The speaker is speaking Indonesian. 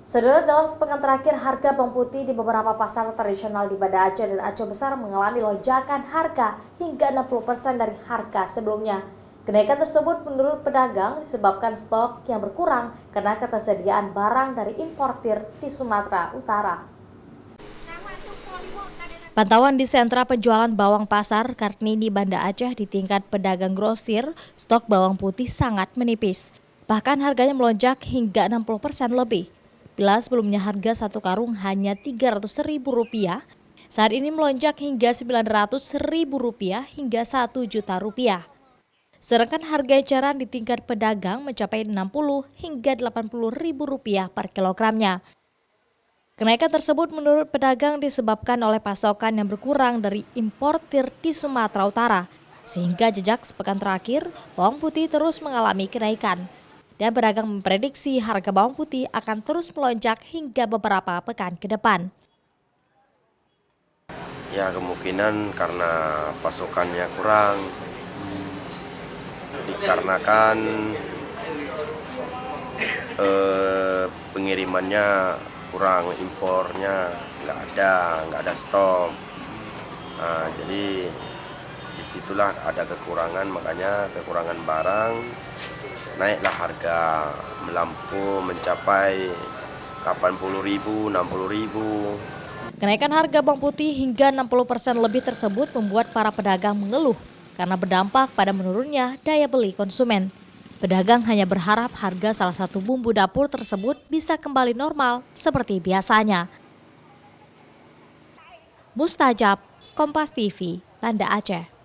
Saudara, dalam sepekan terakhir, harga bawang putih di beberapa pasar tradisional di Banda Aceh dan Aceh Besar mengalami lonjakan harga hingga 60% dari harga sebelumnya. Kenaikan tersebut menurut pedagang disebabkan stok yang berkurang karena ketersediaan barang dari importir di Sumatera Utara. Pantauan di sentra penjualan bawang pasar Kartini Banda Aceh di tingkat pedagang grosir, stok bawang putih sangat menipis. Bahkan harganya melonjak hingga 60% lebih. Bila sebelumnya harga satu karung hanya Rp300.000, saat ini melonjak hingga Rp900.000 hingga Rp1.000.000. Sedangkan harga eceran di tingkat pedagang mencapai Rp60 hingga Rp80.000 per kilogramnya. Kenaikan tersebut menurut pedagang disebabkan oleh pasokan yang berkurang dari importir di Sumatera Utara, sehingga jejak sepekan terakhir bawang putih terus mengalami kenaikan. Dan pedagang memprediksi harga bawang putih akan terus melonjak hingga beberapa pekan ke depan. Ya, kemungkinan karena pasokannya kurang, dikarenakan pengirimannya kurang, impornya nggak ada stok. Nah, jadi disitulah ada kekurangan, makanya kekurangan barang, naiklah harga melambung mencapai Rp80.000, Rp60.000. Kenaikan harga bawang putih hingga 60% lebih tersebut membuat para pedagang mengeluh karena berdampak pada menurunnya daya beli konsumen. Pedagang hanya berharap harga salah satu bumbu dapur tersebut bisa kembali normal seperti biasanya. Mustajab, Kompas TV, Banda Aceh.